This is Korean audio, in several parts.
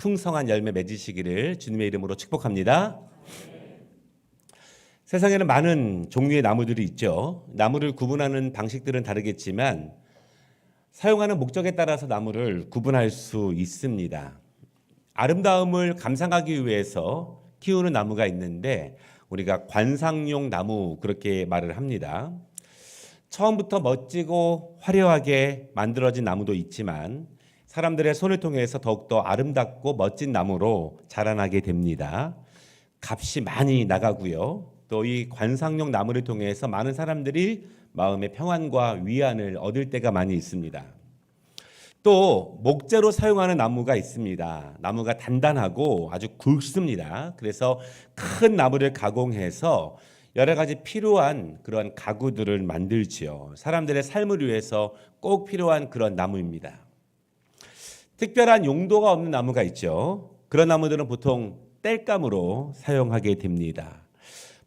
풍성한 열매 맺으시기를 주님의 이름으로 축복합니다. 세상에는 많은 종류의 나무들이 있죠. 나무를 구분하는 방식들은 다르겠지만 사용하는 목적에 따라서 나무를 구분할 수 있습니다. 아름다움을 감상하기 위해서 키우는 나무가 있는데 우리가 관상용 나무 그렇게 말을 합니다. 처음부터 멋지고 화려하게 만들어진 나무도 있지만 사람들의 손을 통해서 더욱더 아름답고 멋진 나무로 자라나게 됩니다. 값이 많이 나가고요. 또 이 관상용 나무를 통해서 많은 사람들이 마음의 평안과 위안을 얻을 때가 많이 있습니다. 또 목재로 사용하는 나무가 있습니다. 나무가 단단하고 아주 굵습니다. 그래서 큰 나무를 가공해서 여러 가지 필요한 그런 가구들을 만들지요. 사람들의 삶을 위해서 꼭 필요한 그런 나무입니다. 특별한 용도가 없는 나무가 있죠. 그런 나무들은 보통 땔감으로 사용하게 됩니다.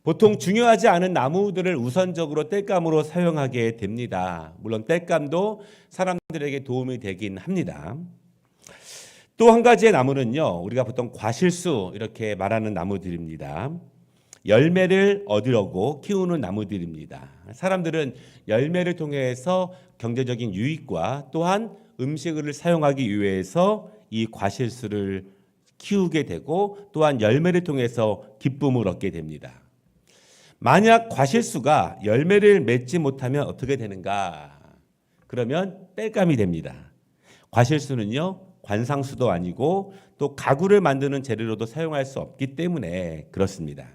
보통 중요하지 않은 나무들을 우선적으로 땔감으로 사용하게 됩니다. 물론 땔감도 사람들에게 도움이 되긴 합니다. 또 한 가지의 나무는요, 우리가 보통 과실수 이렇게 말하는 나무들입니다. 열매를 얻으려고 키우는 나무들입니다. 사람들은 열매를 통해서 경제적인 유익과 또한 음식을 사용하기 위해서 이 과실수를 키우게 되고 또한 열매를 통해서 기쁨을 얻게 됩니다. 만약 과실수가 열매를 맺지 못하면 어떻게 되는가? 그러면 땔감이 됩니다. 과실수는요, 관상수도 아니고 또 가구를 만드는 재료로도 사용할 수 없기 때문에 그렇습니다.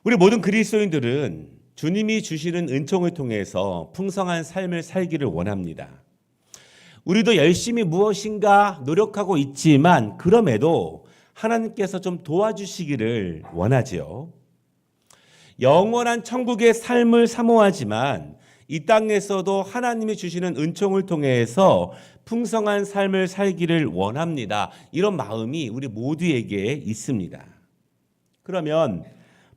우리 모든 그리스도인들은 주님이 주시는 은총을 통해서 풍성한 삶을 살기를 원합니다. 우리도 열심히 무엇인가 노력하고 있지만 그럼에도 하나님께서 좀 도와주시기를 원하지요. 영원한 천국의 삶을 사모하지만 이 땅에서도 하나님이 주시는 은총을 통해서 풍성한 삶을 살기를 원합니다. 이런 마음이 우리 모두에게 있습니다. 그러면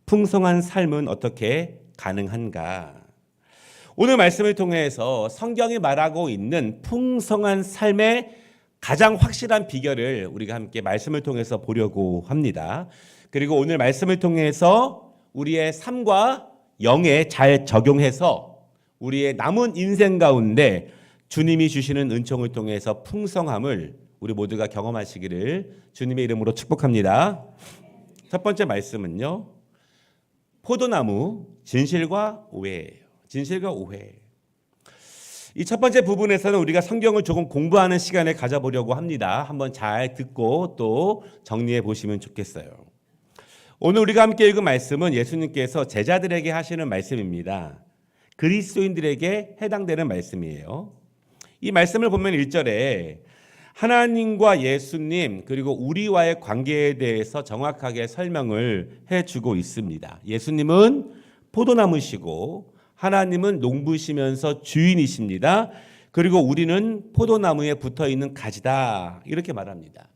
풍성한 삶은 어떻게 가능한가? 오늘 말씀을 통해서 성경이 말하고 있는 풍성한 삶의 가장 확실한 비결을 우리가 함께 말씀을 통해서 보려고 합니다. 그리고 오늘 말씀을 통해서 우리의 삶과 영에 잘 적용해서 우리의 남은 인생 가운데 주님이 주시는 은총을 통해서 풍성함을 우리 모두가 경험하시기를 주님의 이름으로 축복합니다. 첫 번째 말씀은요, 포도나무 진실과 오해예요. 진실과 오해. 이 첫 번째 부분에서는 우리가 성경을 조금 공부하는 시간을 가져보려고 합니다. 한번 잘 듣고 또 정리해 보시면 좋겠어요. 오늘 우리가 함께 읽은 말씀은 예수님께서 제자들에게 하시는 말씀입니다. 그리스도인들에게 해당되는 말씀이에요. 이 말씀을 보면 1절에 하나님과 예수님 그리고 우리와의 관계에 대해서 정확하게 설명을 해주고 있습니다. 예수님은 포도나무시고 하나님은 농부시면서 주인이십니다. 그리고 우리는 포도나무에 붙어있는 가지다 이렇게 말합니다.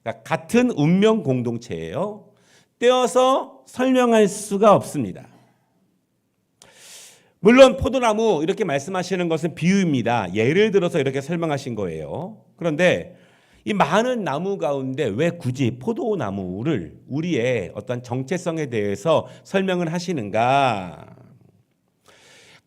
그러니까 같은 운명 공동체예요. 떼어서 설명할 수가 없습니다. 물론 포도나무 이렇게 말씀하시는 것은 비유입니다. 예를 들어서 이렇게 설명하신 거예요. 그런데 이 많은 나무 가운데 왜 굳이 포도나무를 우리의 어떤 정체성에 대해서 설명을 하시는가?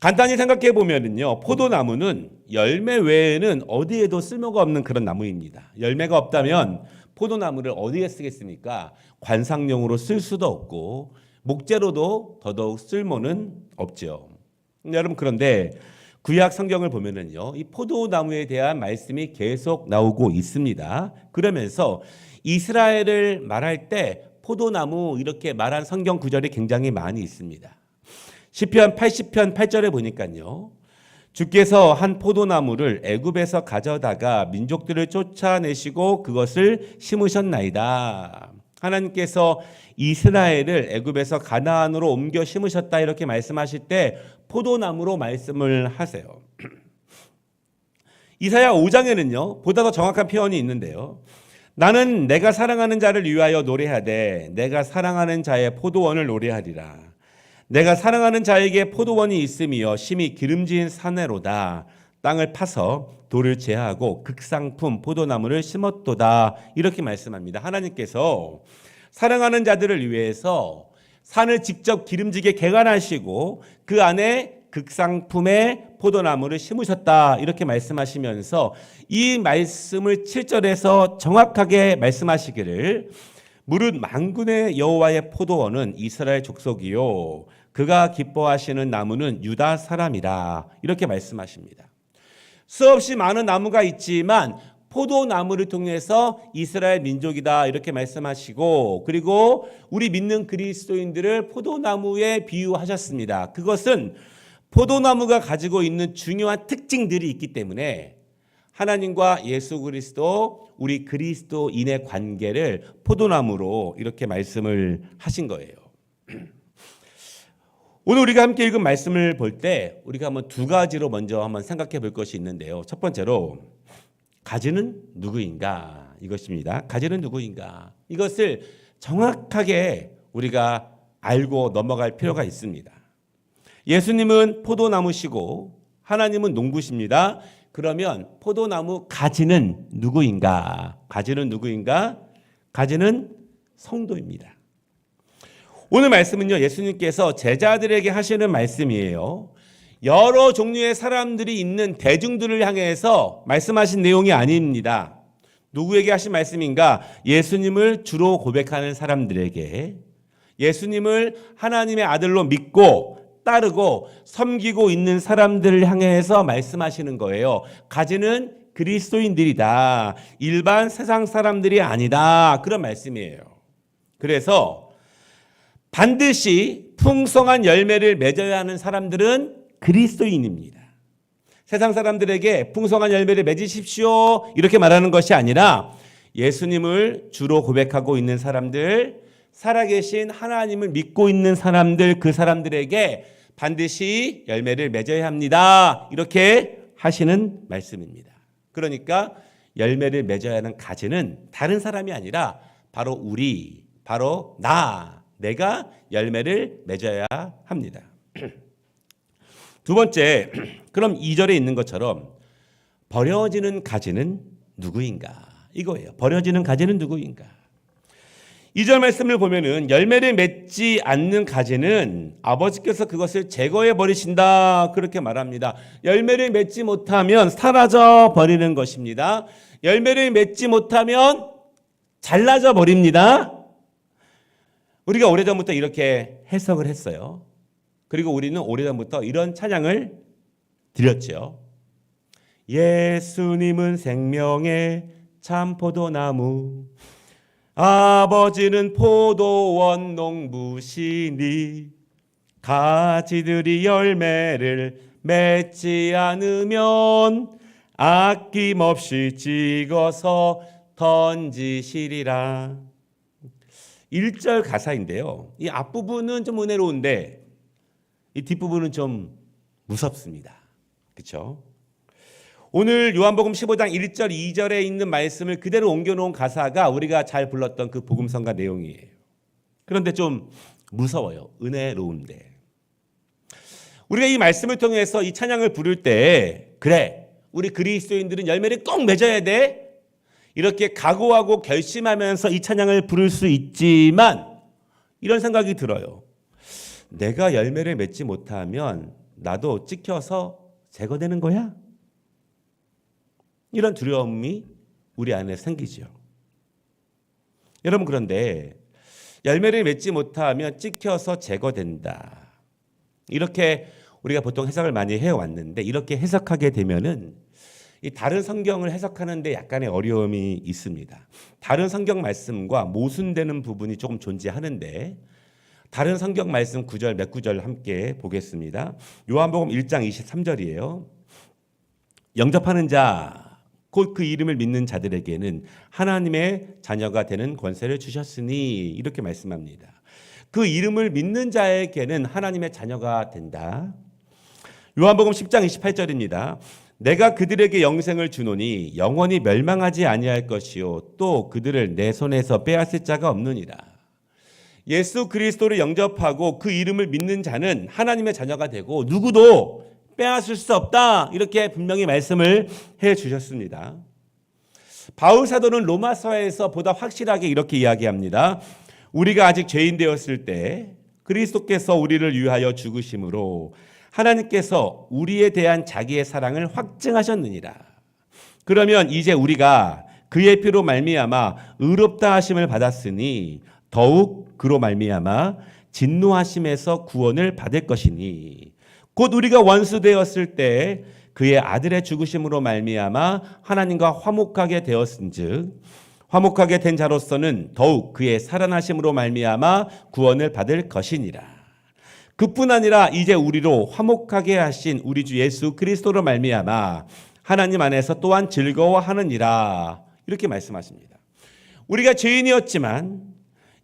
간단히 생각해 보면요, 포도나무는 열매 외에는 어디에도 쓸모가 없는 그런 나무입니다. 열매가 없다면 포도나무를 어디에 쓰겠습니까? 관상용으로 쓸 수도 없고 목재로도 더더욱 쓸모는 없죠. 여러분, 그런데 구약 성경을 보면은요, 이 포도나무에 대한 말씀이 계속 나오고 있습니다. 그러면서 이스라엘을 말할 때 포도나무 이렇게 말한 성경 구절이 굉장히 많이 있습니다. 시편 80편 8절에 보니까요, 주께서 한 포도나무를 애굽에서 가져다가 민족들을 쫓아내시고 그것을 심으셨나이다. 하나님께서 이스라엘을 애굽에서 가나안으로 옮겨 심으셨다 이렇게 말씀하실 때 포도나무로 말씀을 하세요. 이사야 5장에는요 보다 더 정확한 표현이 있는데요. 나는 내가 사랑하는 자를 위하여 노래하되 내가 사랑하는 자의 포도원을 노래하리라. 내가 사랑하는 자에게 포도원이 있으며 심히 기름진 사내로다. 땅을 파서 돌을 제하고 극상품 포도나무를 심었도다. 이렇게 말씀합니다. 하나님께서 사랑하는 자들을 위해서 산을 직접 기름지게 개간하시고 그 안에 극상품의 포도나무를 심으셨다. 이렇게 말씀하시면서 이 말씀을 7절에서 정확하게 말씀하시기를 무릇 만군의 여호와의 포도원은 이스라엘 족속이요 그가 기뻐하시는 나무는 유다 사람이라. 이렇게 말씀하십니다. 수없이 많은 나무가 있지만 포도나무를 통해서 이스라엘 민족이다. 이렇게 말씀하시고 그리고 우리 믿는 그리스도인들을 포도나무에 비유하셨습니다. 그것은 포도나무가 가지고 있는 중요한 특징들이 있기 때문에 하나님과 예수 그리스도 우리 그리스도인의 관계를 포도나무로 이렇게 말씀을 하신 거예요. 오늘 우리가 함께 읽은 말씀을 볼 때 우리가 한번 두 가지로 먼저 한번 생각해 볼 것이 있는데요. 첫 번째로 가지는 누구인가 이것입니다. 가지는 누구인가 이것을 정확하게 우리가 알고 넘어갈 필요가 있습니다. 예수님은 포도나무시고 하나님은 농부십니다. 그러면 포도나무 가지는 누구인가? 가지는 누구인가? 가지는 성도입니다. 오늘 말씀은요, 예수님께서 제자들에게 하시는 말씀이에요. 여러 종류의 사람들이 있는 대중들을 향해서 말씀하신 내용이 아닙니다. 누구에게 하신 말씀인가? 예수님을 주로 고백하는 사람들에게, 예수님을 하나님의 아들로 믿고 따르고 섬기고 있는 사람들을 향해서 말씀하시는 거예요. 가지는 그리스도인들이다. 일반 세상 사람들이 아니다. 그런 말씀이에요. 그래서 반드시 풍성한 열매를 맺어야 하는 사람들은 그리스도인입니다. 세상 사람들에게 풍성한 열매를 맺으십시오 이렇게 말하는 것이 아니라 예수님을 주로 고백하고 있는 사람들, 살아계신 하나님을 믿고 있는 사람들, 그 사람들에게 반드시 열매를 맺어야 합니다. 이렇게 하시는 말씀입니다. 그러니까 열매를 맺어야 하는 가지는 다른 사람이 아니라 바로 우리, 바로 내가 열매를 맺어야 합니다. 두 번째, 그럼 2절에 있는 것처럼 버려지는 가지는 누구인가? 이거예요. 버려지는 가지는 누구인가? 2절 말씀을 보면은 열매를 맺지 않는 가지는 아버지께서 그것을 제거해 버리신다. 그렇게 말합니다. 열매를 맺지 못하면 사라져 버리는 것입니다. 열매를 맺지 못하면 잘라져 버립니다. 우리가 오래전부터 이렇게 해석을 했어요. 그리고 우리는 오래전부터 이런 찬양을 드렸죠. 예수님은 생명의 참 포도나무, 아버지는 포도원 농부시니 가지들이 열매를 맺지 않으면 아낌없이 찍어서 던지시리라. 1절 가사인데요. 이 앞부분은 좀 은혜로운데 이 뒷부분은 좀 무섭습니다. 그렇죠? 오늘 요한복음 15장 1절 2절에 있는 말씀을 그대로 옮겨놓은 가사가 우리가 잘 불렀던 그 복음성가 내용이에요. 그런데 좀 무서워요. 은혜로운데. 우리가 이 말씀을 통해서 이 찬양을 부를 때 그래, 우리 그리스도인들은 열매를 꼭 맺어야 돼. 이렇게 각오하고 결심하면서 이 찬양을 부를 수 있지만 이런 생각이 들어요. 내가 열매를 맺지 못하면 나도 찍혀서 제거되는 거야? 이런 두려움이 우리 안에 생기죠. 여러분, 그런데 열매를 맺지 못하면 찍혀서 제거된다. 이렇게 우리가 보통 해석을 많이 해왔는데 이렇게 해석하게 되면은 이 다른 성경을 해석하는데 약간의 어려움이 있습니다. 다른 성경 말씀과 모순되는 부분이 조금 존재하는데 다른 성경 말씀 구절 몇 구절 함께 보겠습니다. 요한복음 1장 23절이에요. 영접하는 자 곧 그 이름을 믿는 자들에게는 하나님의 자녀가 되는 권세를 주셨으니 이렇게 말씀합니다. 그 이름을 믿는 자에게는 하나님의 자녀가 된다. 요한복음 10장 28절입니다. 내가 그들에게 영생을 주노니 영원히 멸망하지 아니할 것이요 또 그들을 내 손에서 빼앗을 자가 없느니라. 예수 그리스도를 영접하고 그 이름을 믿는 자는 하나님의 자녀가 되고 누구도 빼앗을 수 없다. 이렇게 분명히 말씀을 해 주셨습니다. 바울 사도는 로마서에서 보다 확실하게 이렇게 이야기합니다. 우리가 아직 죄인 되었을 때 그리스도께서 우리를 위하여 죽으심으로 하나님께서 우리에 대한 자기의 사랑을 확증하셨느니라. 그러면 이제 우리가 그의 피로 말미암아 의롭다 하심을 받았으니 더욱 그로 말미암아 진노하심에서 구원을 받을 것이니 곧 우리가 원수 되었을 때 그의 아들의 죽으심으로 말미암아 하나님과 화목하게 되었은즉 화목하게 된 자로서는 더욱 그의 살아나심으로 말미암아 구원을 받을 것이니라. 그뿐 아니라 이제 우리로 화목하게 하신 우리 주 예수 그리스도로 말미암아 하나님 안에서 또한 즐거워하느니라. 이렇게 말씀하십니다. 우리가 죄인이었지만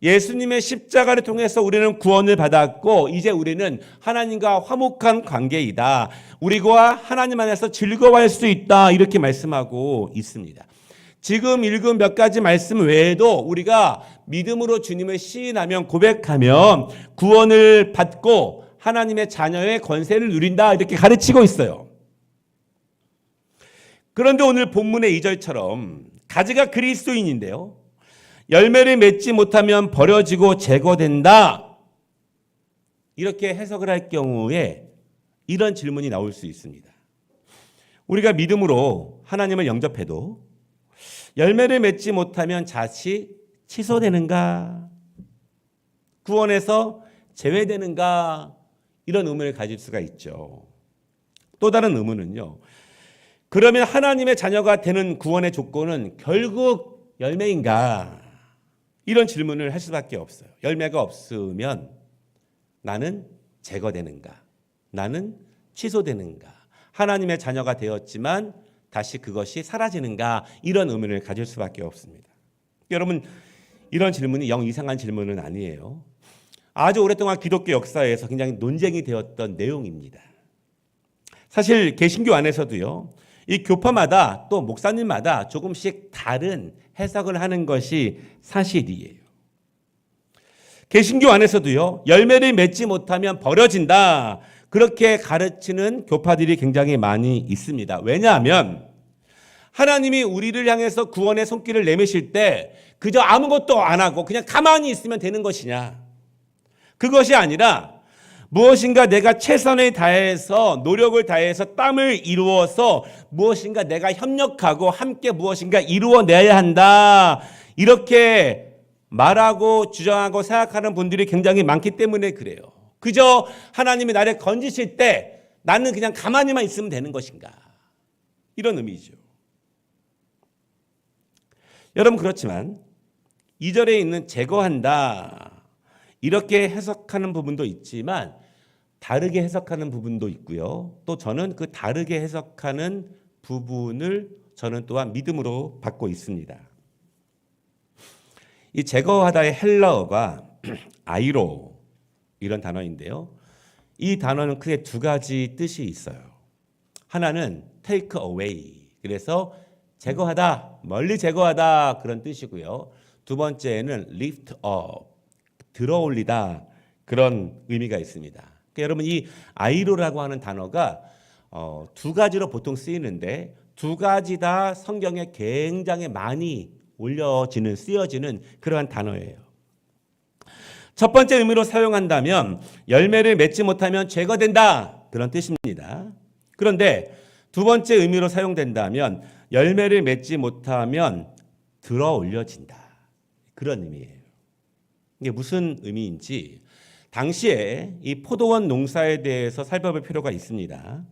예수님의 십자가를 통해서 우리는 구원을 받았고 이제 우리는 하나님과 화목한 관계이다. 우리가 하나님 안에서 즐거워할 수 있다. 이렇게 말씀하고 있습니다. 지금 읽은 몇 가지 말씀 외에도 우리가 믿음으로 주님을 시인하면 고백하면 구원을 받고 하나님의 자녀의 권세를 누린다. 이렇게 가르치고 있어요. 그런데 오늘 본문의 2절처럼 가지가 그리스도인인데요. 열매를 맺지 못하면 버려지고 제거된다. 이렇게 해석을 할 경우에 이런 질문이 나올 수 있습니다. 우리가 믿음으로 하나님을 영접해도 열매를 맺지 못하면 자칫 취소되는가? 구원에서 제외되는가? 이런 의문을 가질 수가 있죠. 또 다른 의문은요. 그러면 하나님의 자녀가 되는 구원의 조건은 결국 열매인가? 이런 질문을 할 수밖에 없어요. 열매가 없으면 나는 제거되는가? 나는 취소되는가? 하나님의 자녀가 되었지만 다시 그것이 사라지는가? 이런 의문을 가질 수밖에 없습니다. 여러분, 이런 질문이 영 이상한 질문은 아니에요. 아주 오랫동안 기독교 역사에서 굉장히 논쟁이 되었던 내용입니다. 사실 개신교 안에서도요. 이 교파마다 또 목사님마다 조금씩 다른 해석을 하는 것이 사실이에요. 개신교 안에서도요. 열매를 맺지 못하면 버려진다. 그렇게 가르치는 교파들이 굉장히 많이 있습니다. 왜냐하면 하나님이 우리를 향해서 구원의 손길을 내미실 때 그저 아무것도 안 하고 그냥 가만히 있으면 되는 것이냐. 그것이 아니라 무엇인가 내가 최선을 다해서 노력을 다해서 땀을 이루어서 무엇인가 내가 협력하고 함께 무엇인가 이루어내야 한다. 이렇게 말하고 주장하고 생각하는 분들이 굉장히 많기 때문에 그래요. 그저 하나님이 나를 건지실 때 나는 그냥 가만히만 있으면 되는 것인가. 이런 의미죠. 여러분 그렇지만 2절에 있는 제거한다. 이렇게 해석하는 부분도 있지만 다르게 해석하는 부분도 있고요. 또 저는 그 다르게 해석하는 부분을 저는 또한 믿음으로 받고 있습니다. 이 제거하다의 헬라어가 아이로 이런 단어인데요. 이 단어는 크게 두 가지 뜻이 있어요. 하나는 take away. 그래서 제거하다, 멀리 제거하다 그런 뜻이고요. 두 번째는 lift up. 들어 올리다 그런 의미가 있습니다. 그러니까 여러분 이 아이로라고 하는 단어가 두 가지로 보통 쓰이는데 두 가지 다 성경에 굉장히 많이 쓰여지는 그러한 단어예요. 첫 번째 의미로 사용한다면 열매를 맺지 못하면 제거된다 그런 뜻입니다. 그런데 두 번째 의미로 사용된다면 열매를 맺지 못하면 들어 올려진다 그런 의미예요. 이게 무슨 의미인지 당시에 이 포도원 농사에 대해서 살펴볼 필요가 있습니다.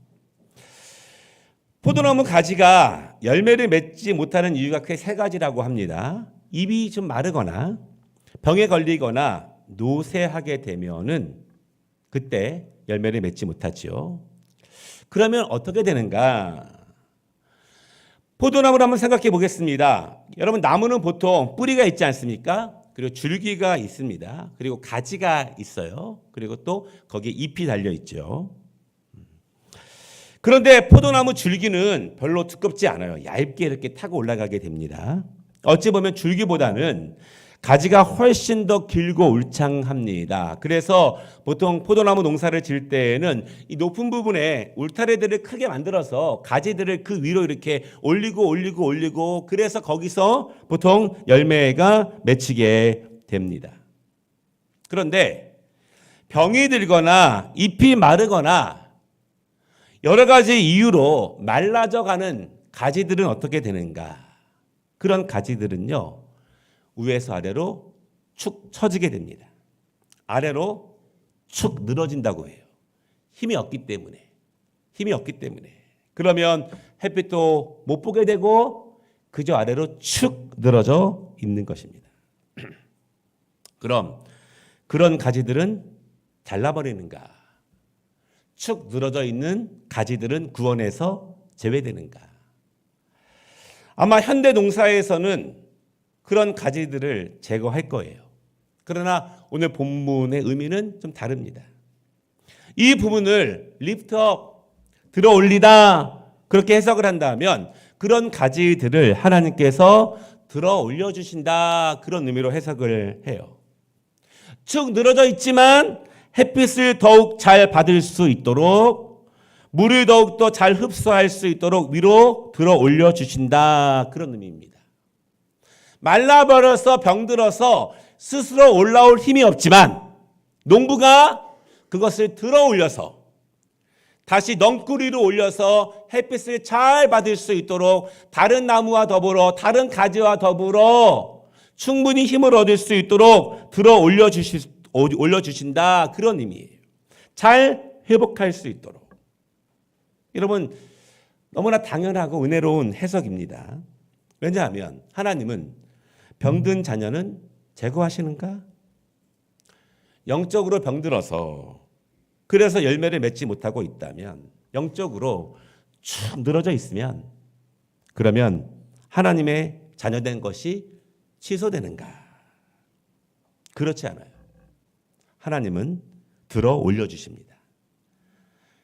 포도나무 가지가 열매를 맺지 못하는 이유가 크게 세 가지라고 합니다. 잎이 좀 마르거나 병에 걸리거나 노쇠하게 되면은 그때 열매를 맺지 못하죠. 그러면 어떻게 되는가? 포도나무를 한번 생각해 보겠습니다. 여러분 나무는 보통 뿌리가 있지 않습니까? 그리고 줄기가 있습니다. 그리고 가지가 있어요. 그리고 또 거기에 잎이 달려 있죠. 그런데 포도나무 줄기는 별로 두껍지 않아요. 얇게 이렇게 타고 올라가게 됩니다. 어찌 보면 줄기보다는 가지가 훨씬 더 길고 울창합니다. 그래서 보통 포도나무 농사를 지을 때에는 이 높은 부분에 울타리들을 크게 만들어서 가지들을 그 위로 이렇게 올리고 그래서 거기서 보통 열매가 맺히게 됩니다. 그런데 병이 들거나 잎이 마르거나 여러 가지 이유로 말라져가는 가지들은 어떻게 되는가? 그런 가지들은요, 위에서 아래로 축 처지게 됩니다. 아래로 축 늘어진다고 해요. 힘이 없기 때문에. 그러면 햇빛도 못 보게 되고 그저 아래로 축 늘어져 있는 것입니다. 그럼 그런 가지들은 잘라버리는가? 축 늘어져 있는 가지들은 구원에서 제외되는가? 아마 현대 농사에서는 그런 가지들을 제거할 거예요. 그러나 오늘 본문의 의미는 좀 다릅니다. 이 부분을 리프트업, 들어 올리다 그렇게 해석을 한다면 그런 가지들을 하나님께서 들어 올려주신다 그런 의미로 해석을 해요. 축 늘어져 있지만 햇빛을 더욱 잘 받을 수 있도록 물을 더욱더 잘 흡수할 수 있도록 위로 들어 올려주신다 그런 의미입니다. 말라버려서 병들어서 스스로 올라올 힘이 없지만 농부가 그것을 들어 올려서 다시 넝꾸리로 올려서 햇빛을 잘 받을 수 있도록 다른 나무와 더불어 다른 가지와 더불어 충분히 힘을 얻을 수 있도록 들어 올려주신다 그런 의미예요. 잘 회복할 수 있도록. 여러분 너무나 당연하고 은혜로운 해석입니다. 왜냐하면 하나님은 병든 자녀는 제거하시는가? 영적으로 병들어서 그래서 열매를 맺지 못하고 있다면 영적으로 축 늘어져 있으면 그러면 하나님의 자녀된 것이 취소되는가? 그렇지 않아요. 하나님은 들어 올려주십니다.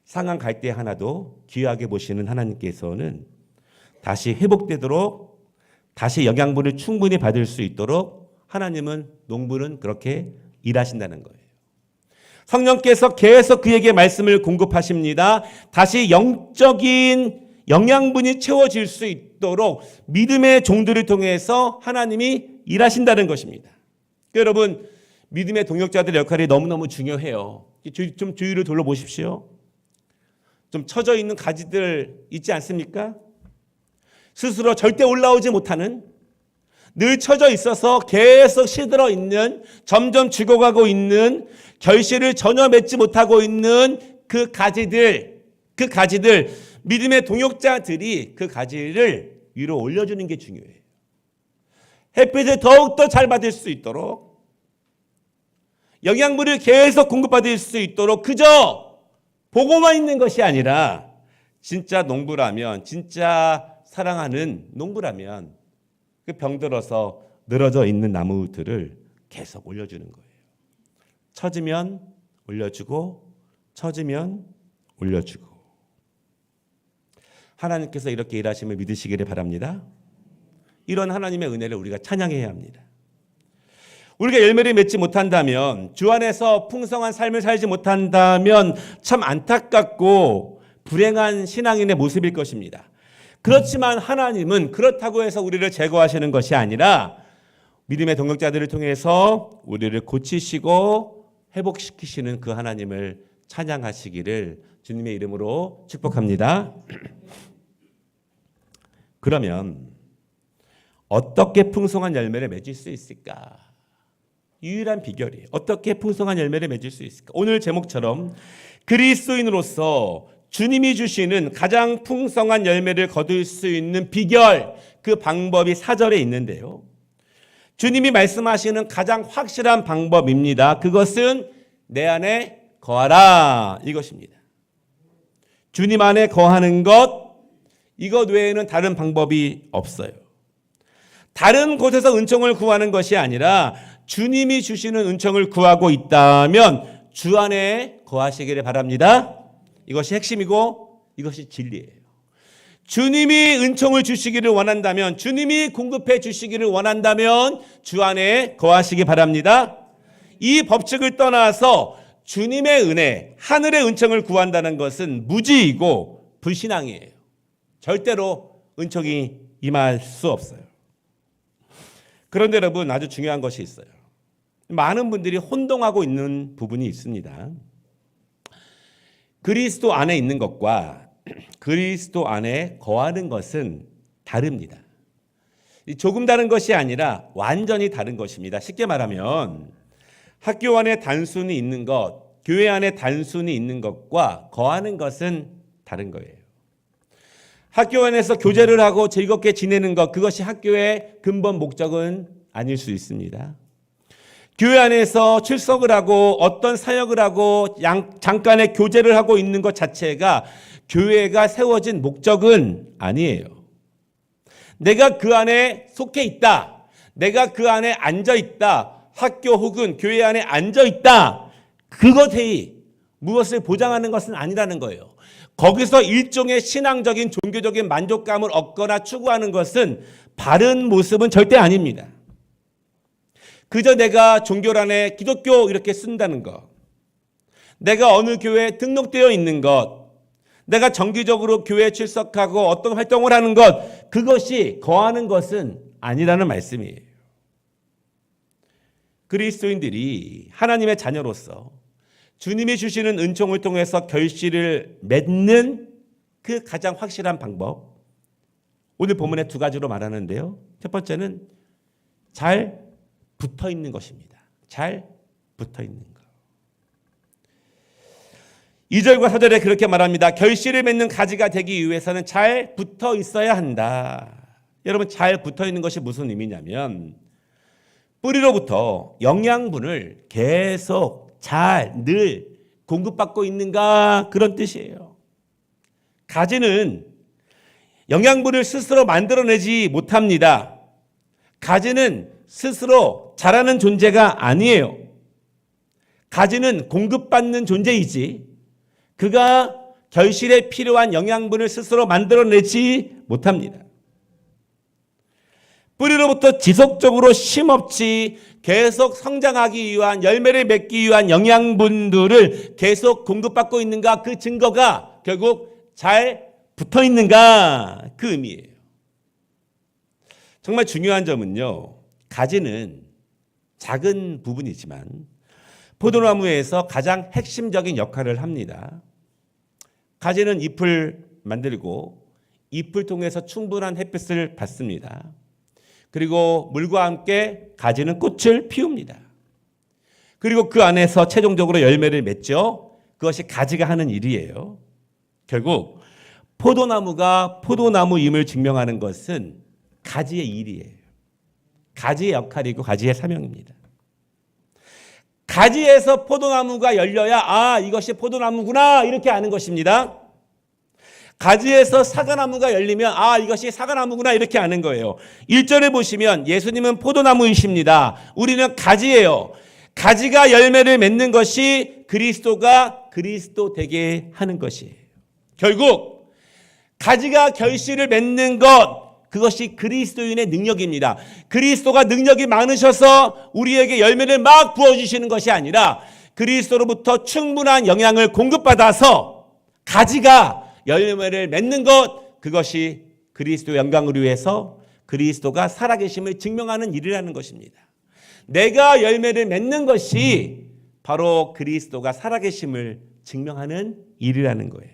상한 갈대 하나도 귀하게 보시는 하나님께서는 다시 회복되도록 다시 영양분을 충분히 받을 수 있도록 하나님은 농부는 그렇게 일하신다는 거예요. 성령께서 계속 그에게 말씀을 공급하십니다. 다시 영적인 영양분이 채워질 수 있도록 믿음의 종들을 통해서 하나님이 일하신다는 것입니다. 여러분 믿음의 동역자들의 역할이 너무너무 중요해요. 좀 주위를 둘러보십시오. 좀 처져 있는 가지들 있지 않습니까? 스스로 절대 올라오지 못하는 늘 처져 있어서 계속 시들어 있는 점점 죽어가고 있는 결실을 전혀 맺지 못하고 있는 그 가지들 믿음의 동역자들이 그 가지를 위로 올려주는 게 중요해요. 햇빛을 더욱더 잘 받을 수 있도록 영양분을 계속 공급받을 수 있도록 그저 보고만 있는 것이 아니라 진짜 농부라면 진짜 사랑하는 농부라면 그 병들어서 늘어져 있는 나무들을 계속 올려주는 거예요. 처지면 올려주고 처지면 올려주고 하나님께서 이렇게 일하심을 믿으시기를 바랍니다. 이런 하나님의 은혜를 우리가 찬양해야 합니다. 우리가 열매를 맺지 못한다면 주 안에서 풍성한 삶을 살지 못한다면 참 안타깝고 불행한 신앙인의 모습일 것입니다. 그렇지만 하나님은 그렇다고 해서 우리를 제거하시는 것이 아니라 믿음의 동역자들을 통해서 우리를 고치시고 회복시키시는 그 하나님을 찬양하시기를 주님의 이름으로 축복합니다. 그러면 어떻게 풍성한 열매를 맺을 수 있을까? 유일한 비결이에요. 어떻게 풍성한 열매를 맺을 수 있을까? 오늘 제목처럼 그리스도인으로서 주님이 주시는 가장 풍성한 열매를 거둘 수 있는 비결, 그 방법이 4절에 있는데요. 주님이 말씀하시는 가장 확실한 방법입니다. 그것은 내 안에 거하라 이것입니다. 주님 안에 거하는 것, 이것 외에는 다른 방법이 없어요. 다른 곳에서 은총을 구하는 것이 아니라 주님이 주시는 은총을 구하고 있다면 주 안에 거하시기를 바랍니다. 이것이 핵심이고 이것이 진리예요. 주님이 은총을 주시기를 원한다면, 주님이 공급해 주시기를 원한다면 주 안에 거하시기 바랍니다. 이 법칙을 떠나서 주님의 은혜, 하늘의 은총을 구한다는 것은 무지이고 불신앙이에요. 절대로 은총이 임할 수 없어요. 그런데 여러분, 아주 중요한 것이 있어요. 많은 분들이 혼동하고 있는 부분이 있습니다. 그리스도 안에 있는 것과 그리스도 안에 거하는 것은 다릅니다. 조금 다른 것이 아니라 완전히 다른 것입니다. 쉽게 말하면 학교 안에 단순히 있는 것, 교회 안에 단순히 있는 것과 거하는 것은 다른 거예요. 학교 안에서 교제를 하고 즐겁게 지내는 것, 그것이 학교의 근본 목적은 아닐 수 있습니다. 교회 안에서 출석을 하고 어떤 사역을 하고 잠깐의 교제를 하고 있는 것 자체가 교회가 세워진 목적은 아니에요. 내가 그 안에 속해 있다, 내가 그 안에 앉아 있다, 학교 혹은 교회 안에 앉아 있다, 그것이 무엇을 보장하는 것은 아니라는 거예요. 거기서 일종의 신앙적인 종교적인 만족감을 얻거나 추구하는 것은 바른 모습은 절대 아닙니다. 그저 내가 종교란에 기독교 이렇게 쓴다는 것, 내가 어느 교회에 등록되어 있는 것, 내가 정기적으로 교회에 출석하고 어떤 활동을 하는 것, 그것이 거하는 것은 아니라는 말씀이에요. 그리스도인들이 하나님의 자녀로서 주님이 주시는 은총을 통해서 결실을 맺는 그 가장 확실한 방법, 오늘 본문에 두 가지로 말하는데요. 첫 번째는 잘 붙어 있는 것입니다. 잘 붙어 있는 것. 2절과 4절에 그렇게 말합니다. 결실을 맺는 가지가 되기 위해서는 잘 붙어 있어야 한다. 여러분, 잘 붙어 있는 것이 무슨 의미냐면 뿌리로부터 영양분을 계속 늘 공급받고 있는가, 그런 뜻이에요. 가지는 영양분을 스스로 만들어내지 못합니다. 가지는 스스로 자라는 존재가 아니에요. 가지는 공급받는 존재이지 그가 결실에 필요한 영양분을 스스로 만들어내지 못합니다. 뿌리로부터 지속적으로 쉼없이 계속 성장하기 위한, 열매를 맺기 위한 영양분들을 계속 공급받고 있는가, 그 증거가 결국 잘 붙어 있는가, 그 의미예요. 정말 중요한 점은요, 가지는 작은 부분이지만 포도나무에서 가장 핵심적인 역할을 합니다. 가지는 잎을 만들고 잎을 통해서 충분한 햇빛을 받습니다. 그리고 물과 함께 가지는 꽃을 피웁니다. 그리고 그 안에서 최종적으로 열매를 맺죠. 그것이 가지가 하는 일이에요. 결국 포도나무가 포도나무임을 증명하는 것은 가지의 일이에요. 가지의 역할이고 가지의 사명입니다. 가지에서 포도나무가 열려야 이것이 포도나무구나, 이렇게 아는 것입니다. 가지에서 사과나무가 열리면 이것이 사과나무구나, 이렇게 아는 거예요. 1절에 보시면 예수님은 포도나무이십니다. 우리는 가지예요. 가지가 열매를 맺는 것이 그리스도가 그리스도 되게 하는 것이에요. 결국 가지가 결실을 맺는 것, 그것이 그리스도인의 능력입니다. 그리스도가 능력이 많으셔서 우리에게 열매를 막 부어주시는 것이 아니라 그리스도로부터 충분한 영양을 공급받아서 가지가 열매를 맺는 것, 그것이 그리스도 영광을 위해서 그리스도가 살아계심을 증명하는 일이라는 것입니다. 내가 열매를 맺는 것이 바로 그리스도가 살아계심을 증명하는 일이라는 거예요.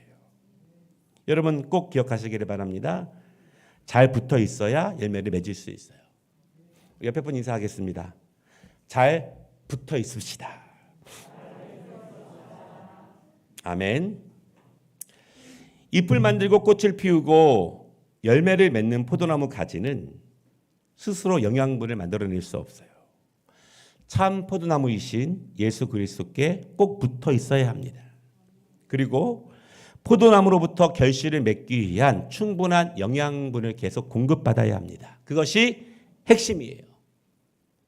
여러분 꼭 기억하시기를 바랍니다. 잘 붙어 있어야 열매를 맺을 수 있어요. 옆에 분 인사하겠습니다. 잘 붙어 있읍시다. 아멘. 잎을 만들고 꽃을 피우고 열매를 맺는 포도나무 가지는 스스로 영양분을 만들어낼 수 없어요. 참 포도나무이신 예수 그리스도께 꼭 붙어 있어야 합니다. 그리고 포도나무로부터 결실을 맺기 위한 충분한 영양분을 계속 공급받아야 합니다. 그것이 핵심이에요.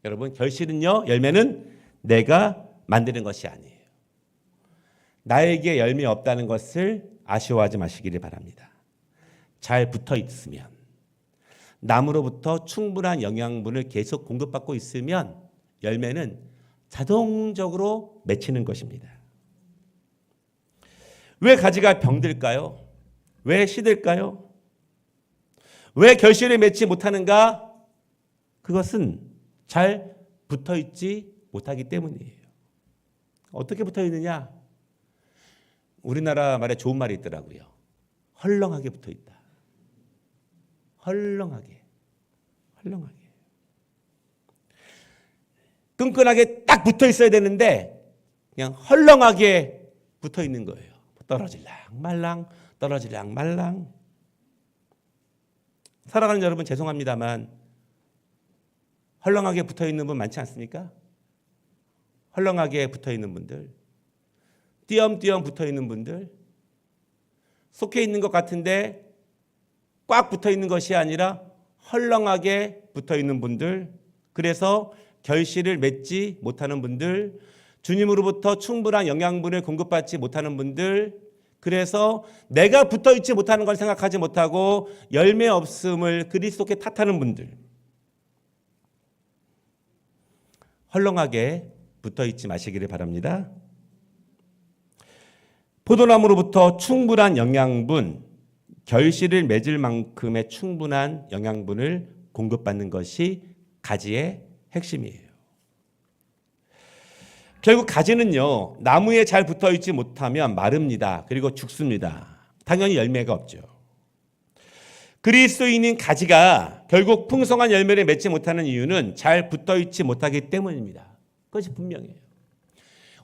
여러분, 결실은요, 열매는 내가 만드는 것이 아니에요. 나에게 열매 없다는 것을 아쉬워하지 마시기를 바랍니다. 잘 붙어 있으면, 나무로부터 충분한 영양분을 계속 공급받고 있으면 열매는 자동적으로 맺히는 것입니다. 왜 가지가 병들까요? 왜 시들까요? 왜 결실을 맺지 못하는가? 그것은 잘 붙어 있지 못하기 때문이에요. 어떻게 붙어 있느냐? 우리나라 말에 좋은 말이 있더라고요. 헐렁하게 붙어 있다. 헐렁하게. 끈끈하게 딱 붙어 있어야 되는데 그냥 헐렁하게 붙어 있는 거예요. 떨어질랑 말랑. 살아가는 여러분 죄송합니다만 헐렁하게 붙어 있는 분 많지 않습니까? 헐렁하게 붙어 있는 분들, 띄엄띄엄 붙어 있는 분들, 속해 있는 것 같은데 꽉 붙어 있는 것이 아니라 헐렁하게 붙어 있는 분들, 그래서 결실을 맺지 못하는 분들, 주님으로부터 충분한 영양분을 공급받지 못하는 분들, 그래서 내가 붙어 있지 못하는 걸 생각하지 못하고 열매 없음을 그리스도께 탓하는 분들, 헐렁하게 붙어 있지 마시기를 바랍니다. 포도나무로부터 충분한 영양분, 결실을 맺을 만큼의 충분한 영양분을 공급받는 것이 가지의 핵심이에요. 결국 가지는요, 나무에 잘 붙어 있지 못하면 마릅니다. 그리고 죽습니다. 당연히 열매가 없죠. 그리스도인인 가지가 결국 풍성한 열매를 맺지 못하는 이유는 잘 붙어 있지 못하기 때문입니다. 그것이 분명해요.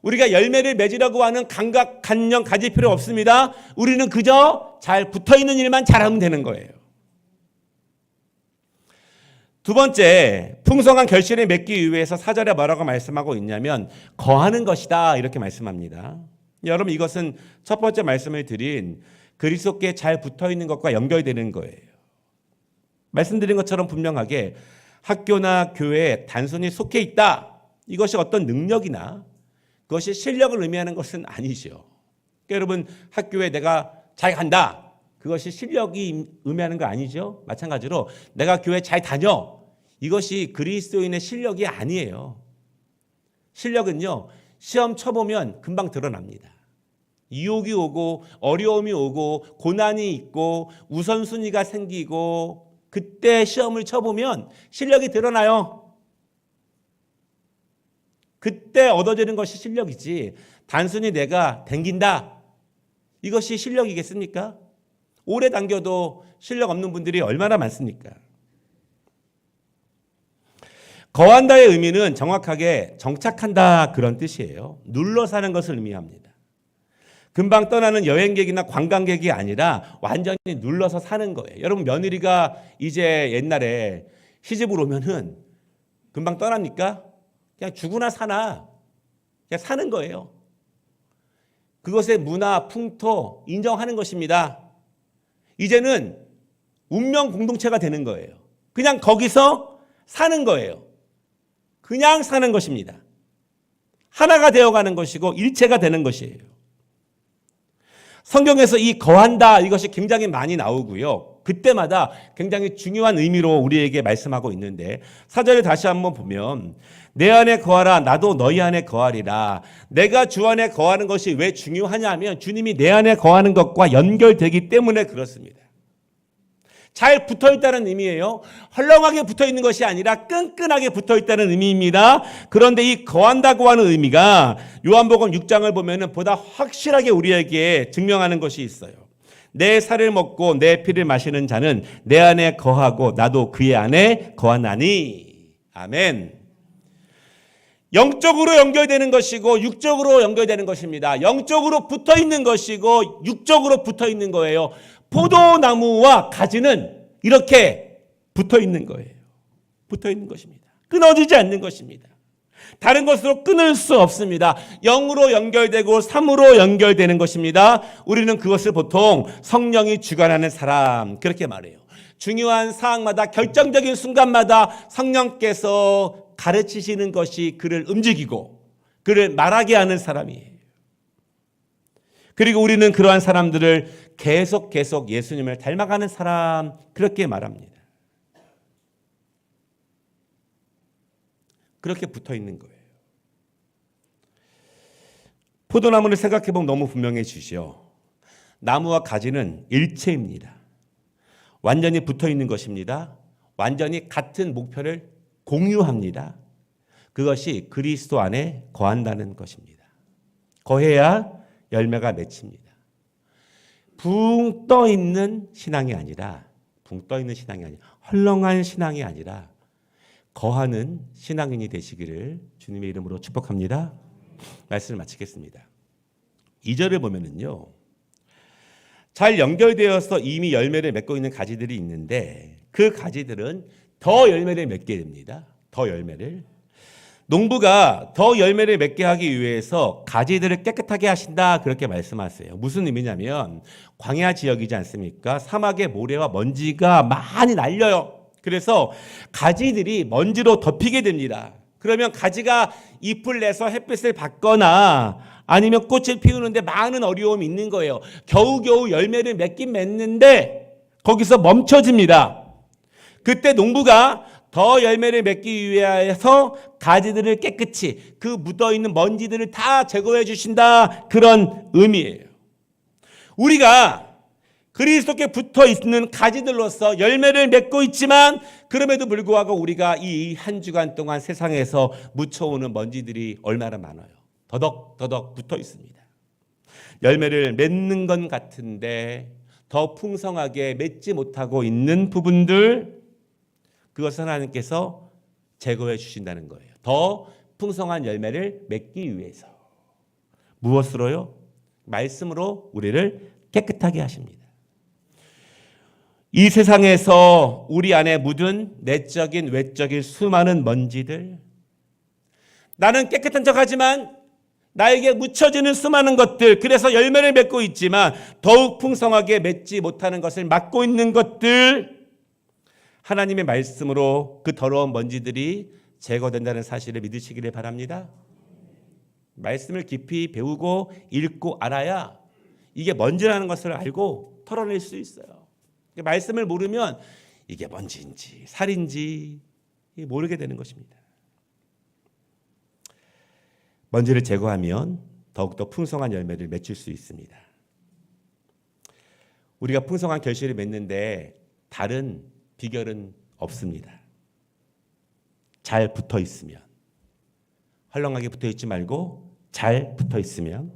우리가 열매를 맺으려고 하는 간령 가질 필요 없습니다. 우리는 그저 잘 붙어 있는 일만 잘하면 되는 거예요. 두 번째, 풍성한 결실을 맺기 위해서 4절에 뭐라고 말씀하고 있냐면 거하는 것이다 이렇게 말씀합니다. 여러분, 이것은 첫 번째 말씀을 드린 그리스도께 잘 붙어 있는 것과 연결되는 거예요. 말씀드린 것처럼 분명하게 학교나 교회에 단순히 속해 있다, 이것이 어떤 능력이나 그것이 실력을 의미하는 것은 아니죠. 그러니까 여러분, 학교에 내가 잘 간다, 그것이 실력이 의미하는 거 아니죠. 마찬가지로 내가 교회 잘 다녀, 이것이 그리스도인의 실력이 아니에요. 실력은요, 시험 쳐보면 금방 드러납니다. 유혹이 오고 어려움이 오고 고난이 있고 우선순위가 생기고 그때 시험을 쳐보면 실력이 드러나요. 그때 얻어지는 것이 실력이지 단순히 내가 댕긴다, 이것이 실력이겠습니까? 오래 당겨도 실력 없는 분들이 얼마나 많습니까? 거한다의 의미는 정확하게 정착한다 그런 뜻이에요. 눌러 사는 것을 의미합니다. 금방 떠나는 여행객이나 관광객이 아니라 완전히 눌러서 사는 거예요. 여러분, 며느리가 이제 옛날에 시집을 오면은 금방 떠납니까? 그냥 죽으나 사나 그냥 사는 거예요. 그것의 문화, 풍토 인정하는 것입니다. 이제는 운명 공동체가 되는 거예요. 그냥 거기서 사는 거예요. 그냥 사는 것입니다. 하나가 되어가는 것이고 일체가 되는 것이에요. 성경에서 이 거한다, 이것이 굉장히 많이 나오고요. 그때마다 굉장히 중요한 의미로 우리에게 말씀하고 있는데 4절을 다시 한번 보면 내 안에 거하라 나도 너희 안에 거하리라. 내가 주 안에 거하는 것이 왜 중요하냐면 주님이 내 안에 거하는 것과 연결되기 때문에 그렇습니다. 잘 붙어있다는 의미예요. 헐렁하게 붙어있는 것이 아니라 끈끈하게 붙어있다는 의미입니다. 그런데 이 거한다고 하는 의미가 요한복음 6장을 보면 보다 확실하게 우리에게 증명하는 것이 있어요. 내 살을 먹고 내 피를 마시는 자는 내 안에 거하고 나도 그의 안에 거하나니. 아멘. 영적으로 연결되는 것이고 육적으로 연결되는 것입니다. 영적으로 붙어있는 것이고 육적으로 붙어있는 거예요. 포도나무와 가지는 이렇게 붙어있는 거예요. 붙어있는 것입니다. 끊어지지 않는 것입니다. 다른 것으로 끊을 수 없습니다. 영으로 연결되고 삶으로 연결되는 것입니다. 우리는 그것을 보통 성령이 주관하는 사람 그렇게 말해요. 중요한 사항마다 결정적인 순간마다 성령께서 가르치시는 것이 그를 움직이고 그를 말하게 하는 사람이에요. 그리고 우리는 그러한 사람들을 계속 예수님을 닮아가는 사람, 그렇게 말합니다. 그렇게 붙어 있는 거예요. 포도나무를 생각해 보면 너무 분명해지죠. 나무와 가지는 일체입니다. 완전히 붙어 있는 것입니다. 완전히 같은 목표를 공유합니다. 그것이 그리스도 안에 거한다는 것입니다. 거해야 열매가 맺힙니다. 붕 떠 있는 신앙이 아니라 헐렁한 신앙이 아니라 거하는 신앙인이 되시기를 주님의 이름으로 축복합니다. 말씀을 마치겠습니다. 2절을 보면은요, 잘 연결되어서 이미 열매를 맺고 있는 가지들이 있는데 그 가지들은 더 열매를 맺게 됩니다. 더 열매를. 농부가 더 열매를 맺게 하기 위해서 가지들을 깨끗하게 하신다, 그렇게 말씀하세요. 무슨 의미냐면 광야 지역이지 않습니까? 사막에 모래와 먼지가 많이 날려요. 그래서 가지들이 먼지로 덮이게 됩니다. 그러면 가지가 잎을 내서 햇빛을 받거나 아니면 꽃을 피우는데 많은 어려움이 있는 거예요. 겨우겨우 열매를 맺긴 맺는데 거기서 멈춰집니다. 그때 농부가 더 열매를 맺기 위해서 가지들을 깨끗이, 그 묻어있는 먼지들을 다 제거해 주신다, 그런 의미예요. 우리가 그리스도께 붙어 있는 가지들로서 열매를 맺고 있지만 그럼에도 불구하고 우리가 이 한 주간 동안 세상에서 묻혀오는 먼지들이 얼마나 많아요. 더덕더덕 붙어 있습니다. 열매를 맺는 것 같은데 더 풍성하게 맺지 못하고 있는 부분들, 그것을 하나님께서 제거해 주신다는 거예요. 더 풍성한 열매를 맺기 위해서. 무엇으로요? 말씀으로 우리를 깨끗하게 하십니다. 이 세상에서 우리 안에 묻은 내적인 외적인 수많은 먼지들, 나는 깨끗한 척하지만 나에게 묻혀지는 수많은 것들, 그래서 열매를 맺고 있지만 더욱 풍성하게 맺지 못하는 것을 막고 있는 것들, 하나님의 말씀으로 그 더러운 먼지들이 제거된다는 사실을 믿으시기를 바랍니다. 말씀을 깊이 배우고 읽고 알아야 이게 먼지라는 것을 알고 털어낼 수 있어요. 말씀을 모르면 이게 먼지인지 살인지 모르게 되는 것입니다. 먼지를 제거하면 더욱더 풍성한 열매를 맺을 수 있습니다. 우리가 풍성한 결실을 맺는데 다른 비결은 없습니다. 잘 붙어 있으면, 헐렁하게 붙어 있지 말고 잘 붙어 있으면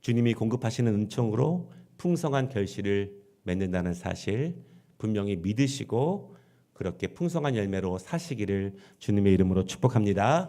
주님이 공급하시는 은총으로 풍성한 결실을 맺는다는 사실 분명히 믿으시고 그렇게 풍성한 열매로 사시기를 주님의 이름으로 축복합니다.